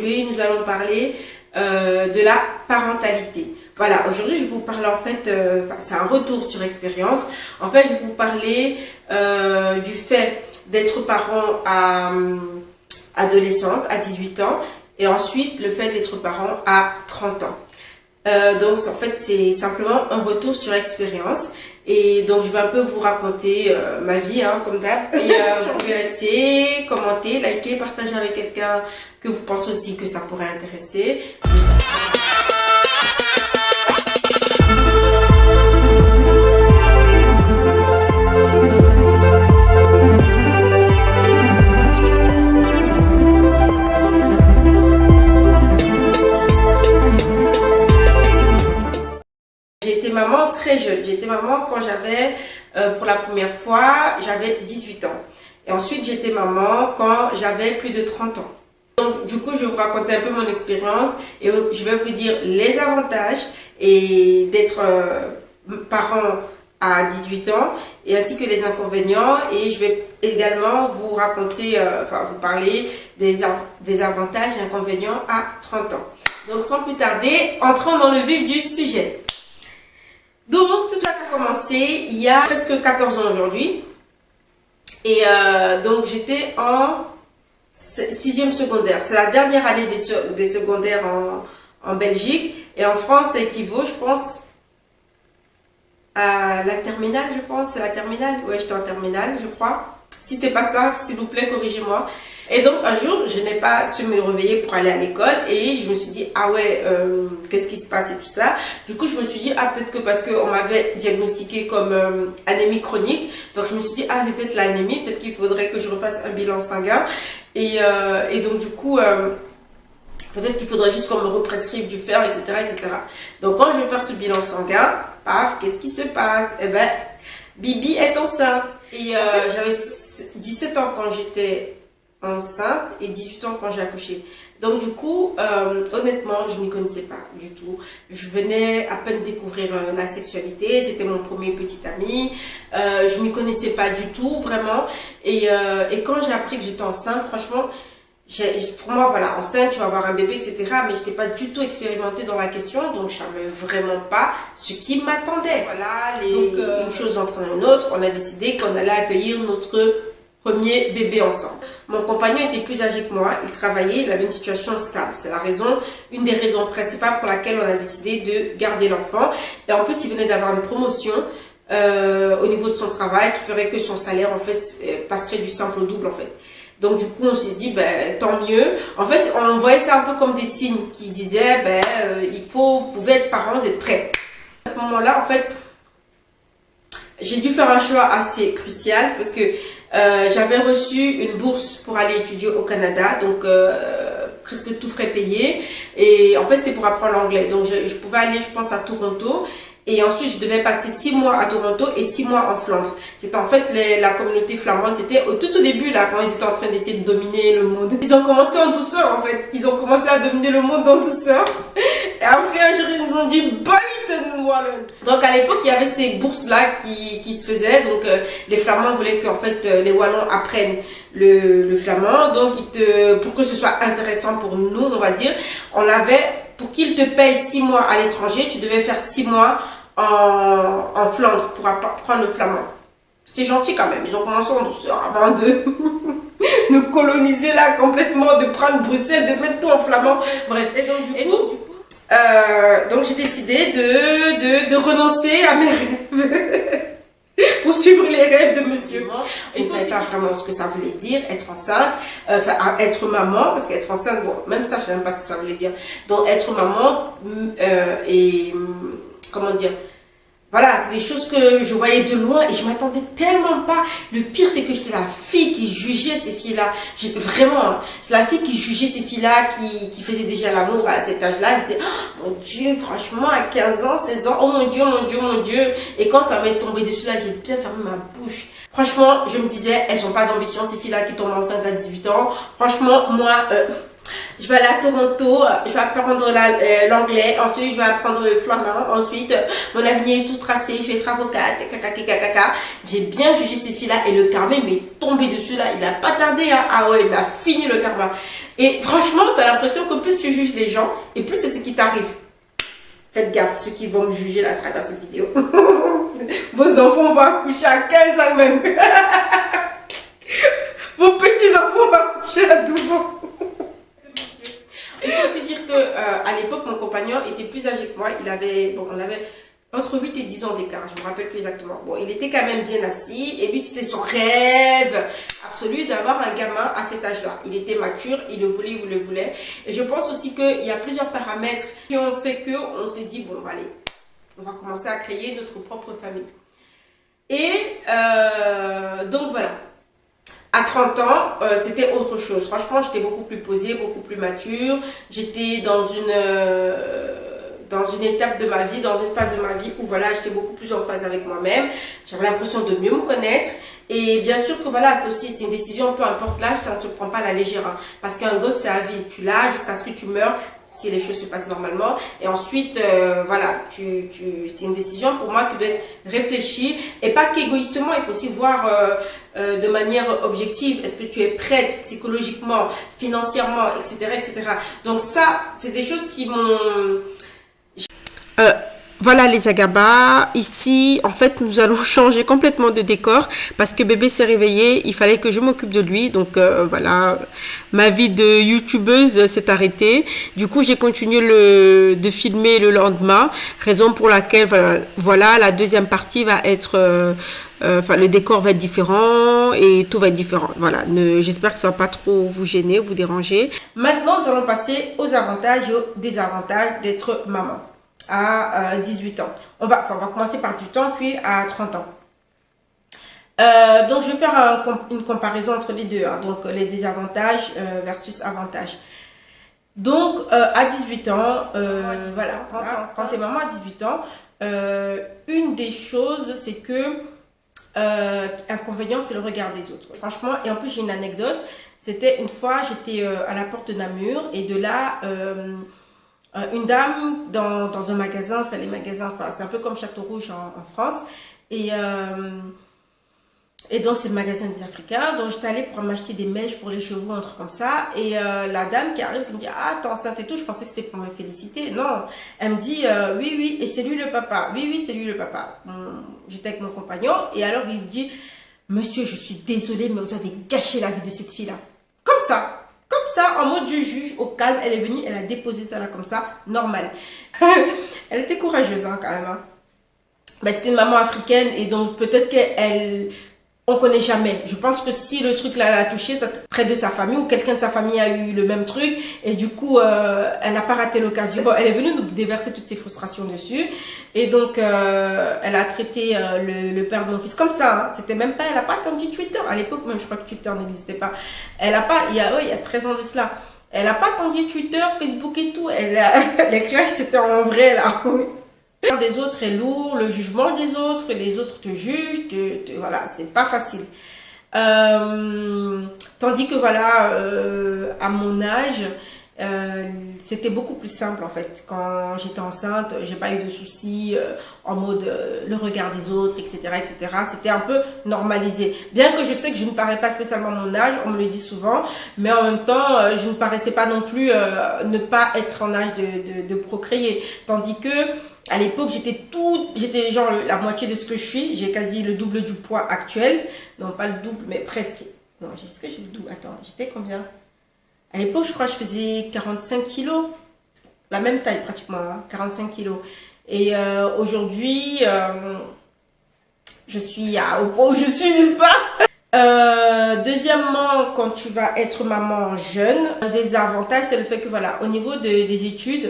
aujourd'hui, nous allons parler de la parentalité. Voilà, aujourd'hui, je vais vous parler en fait, c'est un retour sur expérience. En fait, je vais vous parler du fait d'être parent à adolescente, à 18 ans, et ensuite le fait d'être parent à 30 ans. Donc en fait c'est simplement un retour sur expérience et donc je vais un peu vous raconter ma vie comme d'hab et vous pouvez rester, commenter, liker, partager avec quelqu'un que vous pensez aussi que ça pourrait intéresser. J'ai été maman très jeune. J'ai été maman quand j'avais, pour la première fois, j'avais 18 ans. Et ensuite, j'ai été maman quand j'avais plus de 30 ans. Donc, du coup, je vais vous raconter un peu mon expérience et je vais vous dire les avantages et d'être parent à 18 ans et ainsi que les inconvénients. Et je vais également vous raconter, vous parler des avantages et inconvénients à 30 ans. Donc, sans plus tarder, entrons dans le vif du sujet. Donc, tout a commencé il y a presque 14 ans aujourd'hui. Et donc, j'étais en 6e secondaire. C'est la dernière année des secondaires en Belgique. Et en France, ça équivaut, je pense, à la terminale, je pense. C'est la terminale. Ouais, j'étais en terminale, je crois. Si c'est pas ça, s'il vous plaît, corrigez-moi. Et donc, un jour, je n'ai pas su me réveiller pour aller à l'école et je me suis dit, ah ouais, qu'est-ce qui se passe et tout ça. Du coup, je me suis dit, ah peut-être que parce qu'on m'avait diagnostiqué comme anémie chronique. Donc, je me suis dit, ah c'est peut-être l'anémie, peut-être qu'il faudrait que je refasse un bilan sanguin. Et donc, du coup, peut-être qu'il faudrait juste qu'on me represcrive du fer, etc., etc. Donc, quand je vais faire ce bilan sanguin, paf, qu'est-ce qui se passe? Eh ben, Bibi est enceinte. Et j'avais 17 ans quand j'étais enceinte et 18 ans quand j'ai accouché. Donc du coup, honnêtement, je ne m'y connaissais pas du tout. Je venais à peine découvrir la sexualité. C'était mon premier petit ami. Je ne m'y connaissais pas du tout, vraiment. Et quand j'ai appris que j'étais enceinte, franchement, pour moi, voilà, enceinte, tu vas avoir un bébé, etc. Mais je n'étais pas du tout expérimentée dans la question. Donc, je ne savais vraiment pas ce qui m'attendait. Voilà, une chose entraînant une autre. On a décidé qu'on allait accueillir notre premier bébé ensemble. Mon compagnon était plus âgé que moi, il travaillait, il avait une situation stable. C'est une des raisons principales pour laquelle on a décidé de garder l'enfant. Et en plus, il venait d'avoir une promotion au niveau de son travail qui ferait que son salaire en fait passerait du simple au double en fait. Donc du coup, on s'est dit, ben, tant mieux. En fait, on voyait ça un peu comme des signes qui disaient, vous pouvez être parents, vous êtes prêts. À ce moment-là, en fait, j'ai dû faire un choix assez crucial parce que j'avais reçu une bourse pour aller étudier au Canada, donc presque tout frais payé. Et en fait, c'était pour apprendre l'anglais. Donc, je pouvais aller, je pense, à Toronto. Et ensuite, je devais passer 6 mois à Toronto et 6 mois en Flandre. C'était en fait la communauté flamande. C'était tout au début, là, quand ils étaient en train d'essayer de dominer le monde. Ils ont commencé en douceur, en fait. Ils ont commencé à dominer le monde en douceur. Et après, un jour, ils ont dit, bite-moi. Donc, à l'époque, il y avait ces bourses-là qui se faisaient. Donc, les Flamands voulaient que, en fait, les Wallons apprennent le flamand. Donc, pour que ce soit intéressant pour nous, on va dire, pour qu'ils te payent 6 mois à l'étranger, tu devais faire 6 mois en Flandre pour apprendre le flamand. C'était gentil quand même. Ils ont commencé en douceur avant de nous coloniser là complètement, de prendre Bruxelles, de mettre tout en flamand. Bref. Et donc du coup, donc j'ai décidé de renoncer à mes rêves pour suivre les rêves de monsieur. Je ne savais pas vraiment ce que ça voulait dire, être enceinte, être maman, parce qu'être enceinte, bon, même ça, je ne sais même pas ce que ça voulait dire. Donc, être maman comment dire, voilà, c'est des choses que je voyais de loin et je m'attendais tellement pas. Le pire, c'est que j'étais la fille qui jugeait ces filles-là. J'étais vraiment, c'est la fille qui jugeait ces filles-là, qui faisait déjà l'amour à cet âge-là. Je disais, oh, mon Dieu, franchement, à 15 ans, 16 ans, oh mon Dieu, mon Dieu, mon Dieu. Et quand ça m'est tombé dessus, là, j'ai bien fermé ma bouche. Franchement, je me disais, elles n'ont pas d'ambition, ces filles-là qui tombent enceintes à 18 ans. Franchement, moi, je vais aller à Toronto, je vais apprendre l'anglais, ensuite je vais apprendre le flamand, ensuite mon avenir est tout tracé, je vais être avocate, caca. J'ai bien jugé ces filles-là et le karma m'est tombé dessus là, il a pas tardé, hein. Ah ouais, il m'a fini le karma. Et franchement, tu as l'impression que plus tu juges les gens, et plus c'est ce qui t'arrive. Faites gaffe, ceux qui vont me juger là à travers cette vidéo. Vos enfants vont accoucher à 15 ans même. Vos petits-enfants vont accoucher à 12 ans. Il faut aussi dire que à l'époque, mon compagnon était plus âgé que moi. On avait entre 8 et 10 ans d'écart, je ne me rappelle plus exactement. Bon, il était quand même bien assis et lui, c'était son rêve absolu d'avoir un gamin à cet âge-là. Il était mature, il le voulait, il le voulait. Et je pense aussi qu'il y a plusieurs paramètres qui ont fait qu'on s'est dit, bon, allez, on va commencer à créer notre propre famille. Et donc voilà. À 30 ans, c'était autre chose. Franchement, j'étais beaucoup plus posée, beaucoup plus mature. J'étais dans une étape de ma vie, dans une phase de ma vie où voilà, j'étais beaucoup plus en phase avec moi-même. J'avais l'impression de mieux me connaître. Et bien sûr que voilà, c'est une décision, peu importe l'âge, ça ne se prend pas à la légère. Hein, parce qu'un gosse, c'est à vie. Tu l'as jusqu'à ce que tu meurs, si les choses se passent normalement. Et ensuite, voilà, c'est une décision pour moi qui doit être réfléchie. Et pas qu'égoïstement, il faut aussi voir de manière objective. Est-ce que tu es prête psychologiquement, financièrement, etc. etc. Donc ça, c'est des choses qui m'ont... Voilà les Agaba, ici en fait nous allons changer complètement de décor parce que bébé s'est réveillé, il fallait que je m'occupe de lui, donc voilà, ma vie de youtubeuse s'est arrêtée. Du coup j'ai continué de filmer le lendemain, raison pour laquelle voilà la deuxième partie va être... le décor va être différent et tout va être différent. Voilà, j'espère que ça va pas trop vous gêner, vous déranger. Maintenant nous allons passer aux avantages et aux désavantages d'être maman à 18 ans. On va commencer par 18 ans, puis à 30 ans. Donc, je vais faire une comparaison entre les deux, hein, donc les désavantages versus avantages. Donc, à 18 ans, voilà, quand tu es maman à 18 ans, une des choses, c'est que inconvénient, c'est le regard des autres. Franchement, et en plus, j'ai une anecdote. C'était une fois, j'étais à la porte de Namur, et de là... une dame dans un magasin, enfin les magasins, c'est un peu comme Château Rouge en France, et donc c'est le magasin des Africains, donc j'étais allée pour m'acheter des mèches pour les chevaux, un truc comme ça, et la dame qui arrive, qui me dit, ah t'es enceinte et tout, je pensais que c'était pour me féliciter, non, elle me dit, oui, et c'est lui le papa, oui, c'est lui le papa. J'étais avec mon compagnon, et alors il me dit, monsieur, je suis désolée, mais vous avez gâché la vie de cette fille-là, comme ça, en mode je juge, au calme, elle est venue, elle a déposé ça là comme ça, normal. Elle était courageuse hein, quand même. Hein. Ben, c'était une maman africaine et donc peut-être qu'elle... On connaît jamais. Je pense que si le truc là l'a touché, c'est près de sa famille ou quelqu'un de sa famille a eu le même truc et du coup elle n'a pas raté l'occasion. Bon, elle est venue nous déverser toutes ses frustrations dessus et donc elle a traité le père de mon fils comme ça. Hein. C'était même pas, elle n'a pas attendu Twitter à l'époque même. Je crois que Twitter n'existait pas. Elle a pas, il y a 13 ans de cela. Elle n'a pas attendu Twitter, Facebook et tout. Les crashs c'était en vrai là. Des autres est lourd, le jugement des autres, les autres te jugent, voilà, c'est pas facile. Tandis que voilà, à mon âge, c'était beaucoup plus simple en fait. Quand j'étais enceinte, j'ai pas eu de soucis en mode le regard des autres, etc., etc. C'était un peu normalisé. Bien que je sais que je ne parais pas spécialement mon âge, on me le dit souvent, mais en même temps, je ne paraissais pas non plus ne pas être en âge de procréer. Tandis que à l'époque, j'étais genre la moitié de ce que je suis. J'ai quasi le double du poids actuel. Non, pas le double, mais presque. Non, est-ce que j'ai le double? Attends, j'étais combien? À l'époque, je crois que je faisais 45 kilos. La même taille pratiquement, hein, 45 kilos. Et aujourd'hui, je suis au point où je suis, n'est-ce pas? Deuxièmement, quand tu vas être maman jeune, un des avantages, c'est le fait que voilà, au niveau des études,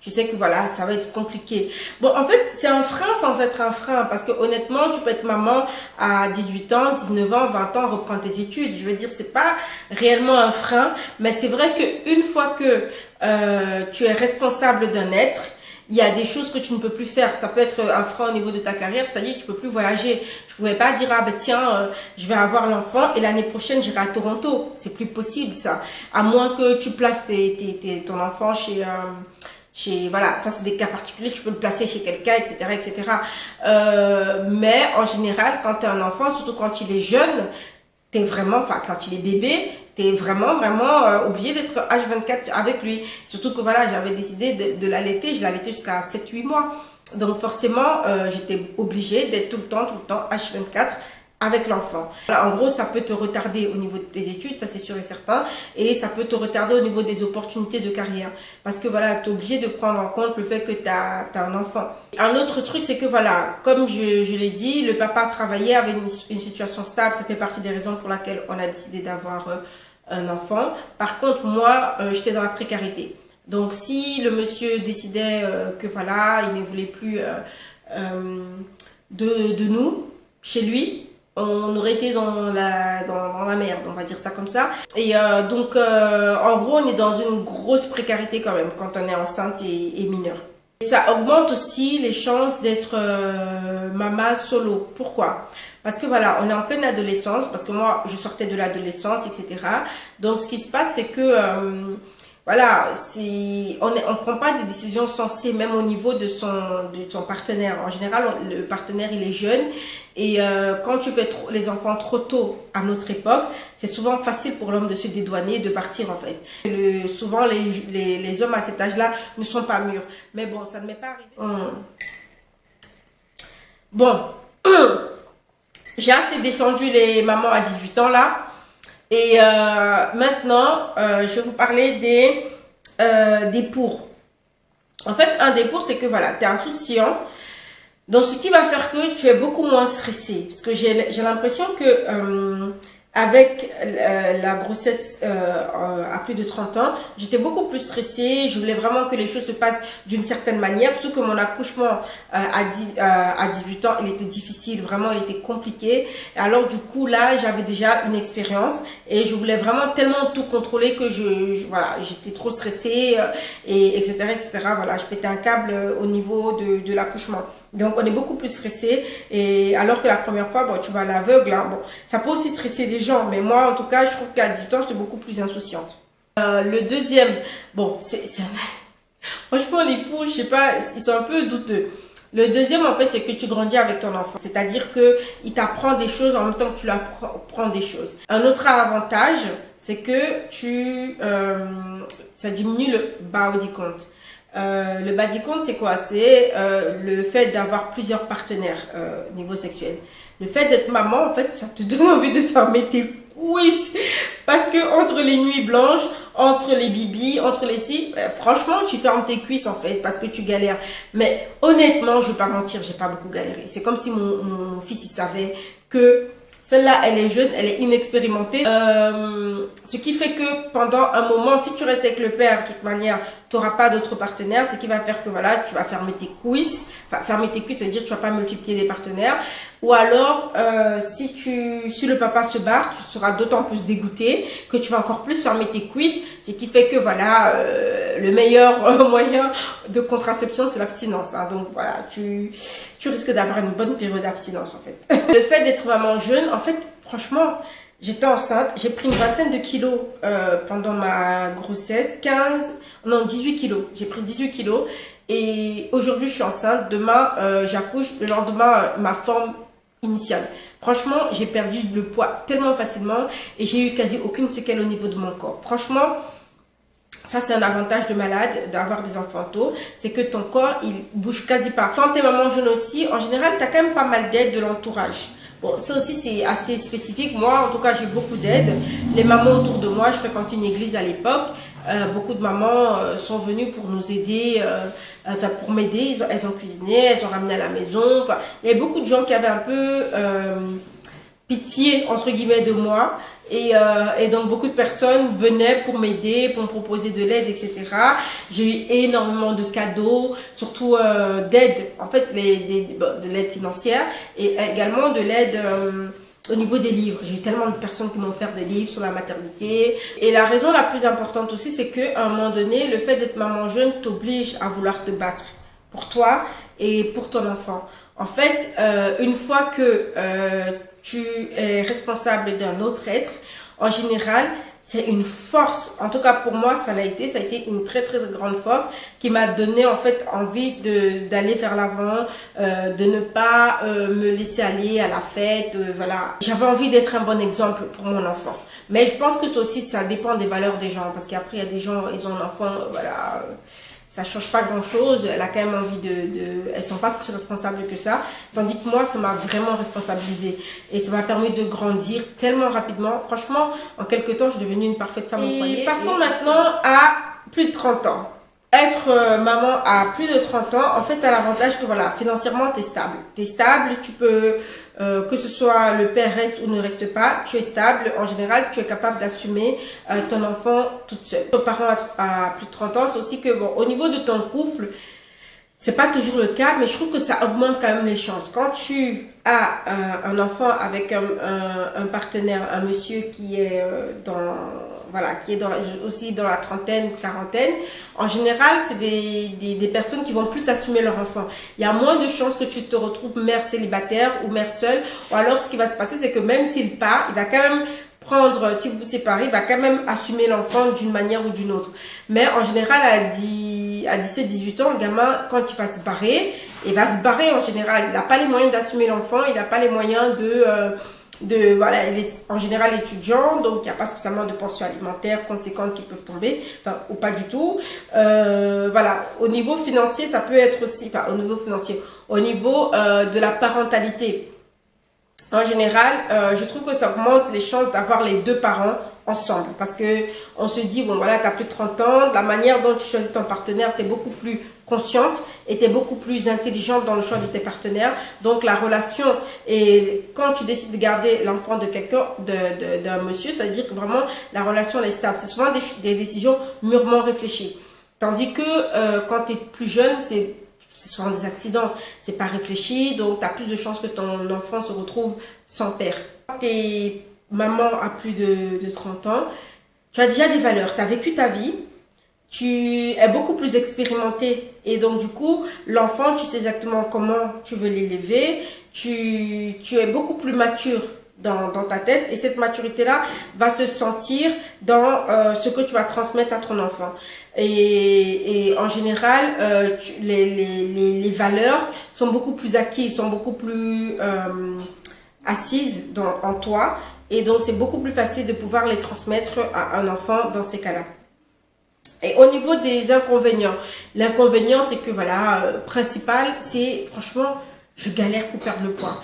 tu sais que voilà, ça va être compliqué. Bon, en fait, c'est un frein sans être un frein. Parce que honnêtement, tu peux être maman à 18 ans, 19 ans, 20 ans, reprendre tes études. Je veux dire, c'est pas réellement un frein. Mais c'est vrai qu'une fois que tu es responsable d'un être il y a des choses que tu ne peux plus faire. Ça peut être un frein au niveau de ta carrière, c'est-à-dire que tu peux plus voyager. Je pouvais pas dire, ah ben tiens, je vais avoir l'enfant et l'année prochaine j'irai à Toronto. C'est plus possible ça. À moins que tu places ton enfant voilà, ça c'est des cas particuliers, tu peux le placer chez quelqu'un, etc., etc. Mais en général, quand tu as un enfant, surtout quand il est jeune, t'es vraiment, enfin quand il est bébé, t'es vraiment obligé d'être H24 avec lui. Surtout que voilà, j'avais décidé de l'allaiter, je l'allaitais jusqu'à 7-8 mois. Donc forcément, j'étais obligée d'être tout le temps H24 avec l'enfant. Voilà, en gros, ça peut te retarder au niveau de tes études, ça c'est sûr et certain, et ça peut te retarder au niveau des opportunités de carrière. Parce que voilà, tu es obligé de prendre en compte le fait que tu as un enfant. Un autre truc, c'est que voilà, comme je l'ai dit, le papa travaillait, avait une situation stable, ça fait partie des raisons pour lesquelles on a décidé d'avoir un enfant. Par contre, moi, j'étais dans la précarité. Donc si le monsieur décidait que voilà, il ne voulait plus de nous, chez lui, on aurait été dans la merde, on va dire ça comme ça. Et donc, en gros, on est dans une grosse précarité quand même quand on est enceinte et mineure. Et ça augmente aussi les chances d'être maman solo. Pourquoi? Parce que voilà, on est en pleine adolescence, parce que moi, je sortais de l'adolescence, etc. Donc, ce qui se passe, c'est que... voilà, on prend pas des décisions sensées, même au niveau de son partenaire. En général, le partenaire, il est jeune. Et quand tu fais les enfants trop tôt à notre époque, c'est souvent facile pour l'homme de se dédouaner, de partir en fait. Souvent, les hommes à cet âge-là ne sont pas mûrs. Mais bon, ça ne m'est pas arrivé. Bon, j'ai assez descendu les mamans à 18 ans là. Et maintenant, je vais vous parler des pour. En fait, un des pour, c'est que voilà, tu es insouciant. Donc, ce qui va faire que tu es beaucoup moins stressé. Parce que j'ai l'impression que avec la grossesse à plus de 30 ans, j'étais beaucoup plus stressée. Je voulais vraiment que les choses se passent d'une certaine manière. Surtout que mon accouchement à 18 ans, il était difficile. Vraiment, il était compliqué. Et alors, du coup, là, j'avais déjà une expérience. Et je voulais vraiment tellement tout contrôler que voilà, j'étais trop stressée. Et etc., etc. Voilà, je pétais un câble au niveau de l'accouchement. Donc, on est beaucoup plus stressé. Et alors que la première fois, bon, tu vas à l'aveugle. Hein, bon, ça peut aussi stresser les gens. Mais moi, en tout cas, je trouve qu'à 18 ans, j'étais beaucoup plus insouciante. Le deuxième, bon, franchement, les poux, je sais pas, ils sont un peu douteux. Le deuxième, en fait, c'est que tu grandis avec ton enfant. C'est-à-dire que il t'apprend des choses en même temps que tu lui apprends des choses. Un autre avantage, c'est que ça diminue le body count. Le body count, c'est quoi? C'est le fait d'avoir plusieurs partenaires niveau sexuel. Le fait d'être maman, en fait, ça te donne envie de fermer tes cuisses. Parce que entre les nuits blanches, entre les bibis, entre les franchement, tu fermes tes cuisses en fait, parce que tu galères. Mais honnêtement, je ne vais pas mentir, j'ai pas beaucoup galéré. C'est comme si mon fils, il savait que celle-là, elle est jeune, elle est inexpérimentée. Ce qui fait que pendant un moment, si tu restes avec le père, de toute manière, tu n'auras pas d'autres partenaires. Ce qui va faire que voilà, tu vas fermer tes cuisses. Enfin, fermer tes cuisses, c'est-à-dire que tu ne vas pas multiplier des partenaires. Ou alors, si le papa se barre, tu seras d'autant plus dégoûté que tu vas encore plus fermer tes cuisses. Ce qui fait que voilà, le meilleur moyen de contraception, c'est l'abstinence. Hein. Donc voilà, tu risques d'avoir une bonne période d'abstinence en fait. Le fait d'être maman jeune, en fait, franchement, j'étais enceinte, j'ai pris une vingtaine de kilos pendant ma grossesse, 18 kilos. J'ai pris 18 kilos et aujourd'hui je suis enceinte, demain j'accouche, le lendemain ma forme initiale. Franchement, j'ai perdu le poids tellement facilement et j'ai eu quasi aucune séquelle au niveau de mon corps. Franchement, ça, c'est un avantage de malade, d'avoir des enfants tôt, c'est que ton corps, il bouge quasi pas. Quand tu es maman jeune aussi, en général, tu as quand même pas mal d'aide de l'entourage. Bon, ça aussi, c'est assez spécifique. Moi, en tout cas, j'ai beaucoup d'aide. Les mamans autour de moi, je fréquentais une église à l'époque. Beaucoup de mamans sont venues pour nous aider, enfin, pour m'aider. Elles ont cuisiné, elles ont ramené à la maison. Enfin, il y avait beaucoup de gens qui avaient un peu pitié, entre guillemets, de moi. Et donc beaucoup de personnes venaient pour m'aider, pour me proposer de l'aide, etc. J'ai eu énormément de cadeaux, surtout d'aide, en fait de l'aide financière et également de l'aide au niveau des livres. J'ai eu tellement de personnes qui m'ont offert des livres sur la maternité. Et la raison la plus importante aussi, c'est qu'à un moment donné, le fait d'être maman jeune t'oblige à vouloir te battre. pour toi et pour ton enfant. En fait, une fois que tu es responsable d'un autre être, en général, c'est une force. En tout cas, pour moi, ça a été une très très grande force qui m'a donné en fait envie d'aller vers l'avant, de ne pas me laisser aller à la fête, voilà. J'avais envie d'être un bon exemple pour mon enfant. Mais je pense que ça aussi, ça dépend des valeurs des gens, parce qu'après, il y a des gens, ils ont un enfant, voilà. Ça change pas grand chose, elle a quand même envie elles sont pas plus responsables que ça, tandis que moi ça m'a vraiment responsabilisée et ça m'a permis de grandir tellement rapidement. Franchement, en quelques temps je suis devenue une parfaite femme au foyer. Passons maintenant à plus de 30 ans. Être maman à plus de 30 ans, en fait, tu as l'avantage que voilà, financièrement, tu es stable. Tu es stable, tu peux, que ce soit le père reste ou ne reste pas, tu es stable. En général, tu es capable d'assumer ton enfant toute seule. Ton parent à plus de 30 ans, c'est aussi que, bon, au niveau de ton couple, c'est pas toujours le cas, mais je trouve que ça augmente quand même les chances. Quand tu as un enfant avec un partenaire, un monsieur qui est aussi dans la trentaine, quarantaine, en général, c'est des personnes qui vont plus assumer leur enfant. Il y a moins de chances que tu te retrouves mère célibataire ou mère seule, ou alors ce qui va se passer, c'est que même s'il part, il va quand même prendre, si vous vous séparez, il va quand même assumer l'enfant d'une manière ou d'une autre. Mais en général, à 17-18 ans, le gamin, quand il va se barrer, il va se barrer en général. Il n'a pas les moyens d'assumer l'enfant, il n'a pas les moyens voilà, il est en général étudiant, donc il n'y a pas spécialement de pensions alimentaires conséquentes qui peuvent tomber, enfin, ou pas du tout. Voilà, au niveau financier, ça peut être aussi, enfin, au niveau financier, au niveau de la parentalité. En général, je trouve que ça augmente les chances d'avoir les deux parents ensemble. Parce que on se dit, bon voilà, tu as plus de 30 ans, la manière dont tu choisis ton partenaire, tu es beaucoup plus consciente et tu es beaucoup plus intelligente dans le choix de tes partenaires. Donc la relation, et quand tu décides de garder l'enfant de quelqu'un, d'un monsieur, ça veut dire que vraiment la relation elle est stable. C'est souvent des décisions mûrement réfléchies. Tandis que quand tu es plus jeune, c'est souvent des accidents, c'est pas réfléchi, donc tu as plus de chances que ton enfant se retrouve sans père. Quand tu es maman à plus de 30 ans, tu as déjà des valeurs, tu as vécu ta vie, tu es beaucoup plus expérimentée et donc du coup, l'enfant, tu sais exactement comment tu veux l'élever, tu es beaucoup plus mature dans ta tête et cette maturité-là va se sentir dans ce que tu vas transmettre à ton enfant. Et en général, les valeurs sont beaucoup plus acquises, sont beaucoup plus assises en toi et donc c'est beaucoup plus facile de pouvoir les transmettre à un enfant dans ces cas-là. Et au niveau des inconvénients, l'inconvénient c'est que voilà, principal, c'est franchement, je galère pour perdre le poids.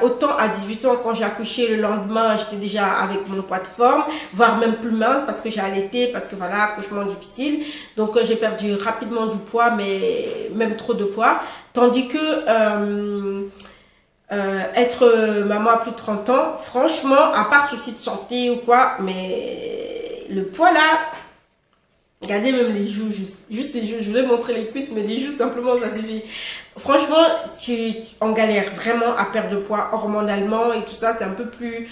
Autant à 18 ans, quand j'ai accouché, le lendemain, j'étais déjà avec mon poids de forme, voire même plus mince parce que j'ai allaité, parce que voilà, accouchement difficile. Donc, j'ai perdu rapidement du poids, mais même trop de poids. Tandis que être maman à plus de 30 ans, franchement, à part souci de santé ou quoi, mais le poids là, regardez même les joues, juste les joues, je voulais montrer les cuisses, mais les joues simplement ça suffit. Franchement, on galère vraiment à perdre le poids hormonalement et tout ça, c'est un peu plus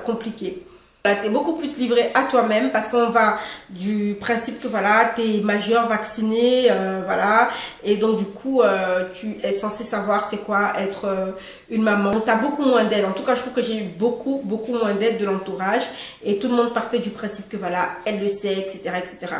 compliqué. Tu es beaucoup plus livré à toi-même parce qu'on va du principe que voilà, tu es majeur, vacciné, voilà, et donc du coup, tu es censé savoir c'est quoi être une maman. Tu as beaucoup moins d'aide, en tout cas je trouve que j'ai eu beaucoup moins d'aide de l'entourage et tout le monde partait du principe que voilà, elle le sait, etc. etc.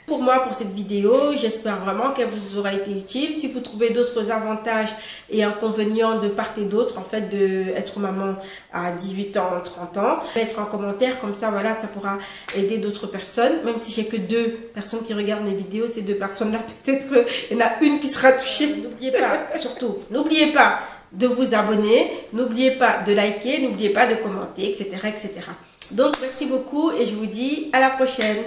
Pour moi, pour cette vidéo, j'espère vraiment qu'elle vous aura été utile. Si vous trouvez d'autres avantages et inconvénients de part et d'autre, en fait, d'être maman à 18 ans, 30 ans, mettre en commentaire, comme ça, voilà, ça pourra aider d'autres personnes. Même si j'ai que 2 personnes qui regardent mes vidéos, ces 2 personnes-là, peut-être qu'il y en a une qui sera touchée. N'oubliez pas, surtout, n'oubliez pas de vous abonner, n'oubliez pas de liker, n'oubliez pas de commenter, etc., etc. Donc, merci beaucoup et je vous dis à la prochaine.